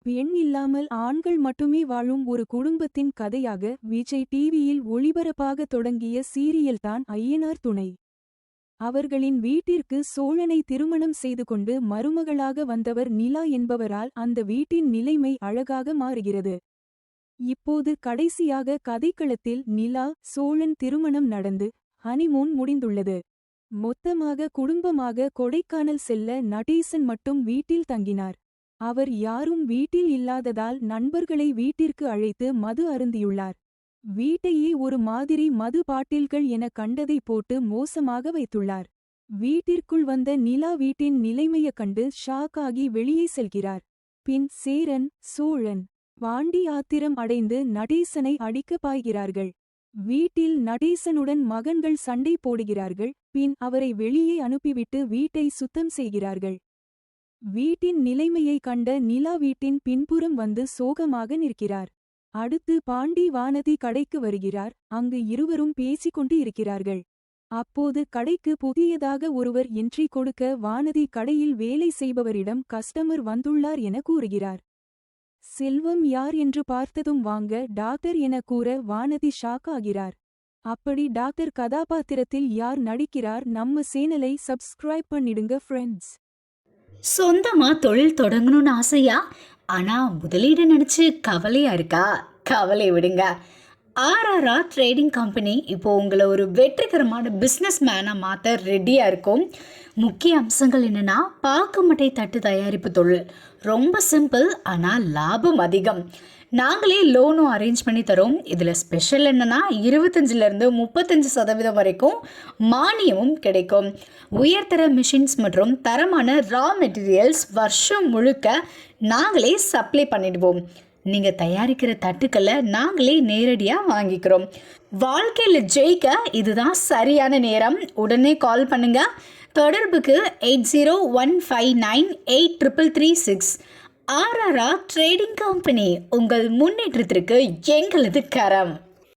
பெண் இல்லாமல் ஆண்கள் மட்டுமே வாழும் ஒரு குடும்பத்தின் கதையாக விஜய் டிவியில் ஒளிபரப்பாக தொடங்கிய சீரியல்தான் ஐயனார் துணை. அவர்களின் வீட்டிற்கு சோழனை திருமணம் செய்து கொண்டு மருமகளாக வந்தவர் நிலா என்பவரால் அந்த வீட்டின் நிலைமை அழகாக மாறுகிறது. இப்போது கடைசியாக கதைக்களத்தில் நிலா சோழன் திருமணம் நடந்து ஹனிமூன் முடிந்துள்ளது. மொத்தமாக குடும்பமாக கொடைக்கானல் செல்ல நடேசன் மட்டும் வீட்டில் தங்கினார். அவர் யாரும் வீட்டில் இல்லாததால் நண்பர்களை வீட்டிற்கு அழைத்து மது அருந்தியுள்ளார். வீட்டையே ஒரு மாதிரி மது பாட்டில்கள் என கண்டதை போட்டு மோசமாக வைத்துள்ளார். வீட்டிற்குள் வந்த நிலா வீட்டின் நிலைமையக் கண்டு ஷாக் ஆகி வெளியே செல்கிறார். பின் சேரன், சோழன், பாண்டி ஆத்திரம் அடைந்து நடேசனை அடிக்க பாய்கிறார்கள். வீட்டில் நடேசனுடன் மகன்கள் சண்டை போடுகிறார்கள். பின் அவரை வெளியே அனுப்பிவிட்டு வீட்டை சுத்தம் செய்கிறார்கள். வீட்டின் நிலைமையை கண்ட நிலா வீட்டின் பின்புறம் வந்து சோகமாக நிற்கிறார். அடுத்து பாண்டி வானதி கடைக்கு வருகிறார். அங்கு இருவரும் பேசிக்கொண்டு இருக்கிறார்கள். அப்போது கடைக்கு புதியதாக ஒருவர் என்ட்ரி கொடுக்க வானதி கடையில் வேலை செய்பவரிடம் கஸ்டமர் வந்துள்ளார் என கூறுகிறார். செல்வம் யார் என்று பார்த்ததும் வாங்க டாக்டர் என கூற வானதி ஷாக் ஆகிறார். அப்படி டாக்டர் கதாபாத்திரத்தில் யார் நடிக்கிறார்? நம்ம சேனலை சப்ஸ்கிரைப் பண்ணிடுங்க ஃப்ரெண்ட்ஸ். சொந்தமா தொழில் தொடங்கணும்னு ஆசையா? ஆனா முதலீடு நினைச்சு கவலையா இருக்கா? கவலை விடுங்க. ஆர்ஆர்ஆர் ட்ரேடிங் கம்பெனி இப்போ உங்களை ஒரு வெற்றிகரமான பிஸ்னஸ் மேனாக மாற்ற ரெடியாக இருக்கும். முக்கிய அம்சங்கள் என்னென்னா, பாக்குமட்டை தட்டு தயாரிப்பு தொழில் ரொம்ப சிம்பிள், ஆனால் லாபம் அதிகம். நாங்களே லோனும் அரேஞ்ச் பண்ணி தரோம். இதில் ஸ்பெஷல் என்னென்னா 25லேருந்து 35% வரைக்கும் மானியமும் கிடைக்கும். உயர்தர மிஷின்ஸ் மற்றும் தரமான ரா மெட்டீரியல்ஸ் வருஷம் முழுக்க நாங்களே சப்ளை பண்ணிடுவோம். நீங்கள் தயாரிக்கிற தட்டுக்களை நாங்களே நேரடியாக வாங்கிக்கிறோம். வாழ்க்கையில் ஜெயிக்க இதுதான் சரியான நேரம். உடனே கால் பண்ணுங்க. தொடர்புக்கு 8015983336. ஆர்ஆர்ஆர் ட்ரேடிங் கம்பெனி, உங்கள் முன்னேற்றத்திற்கு எங்களது கரம்.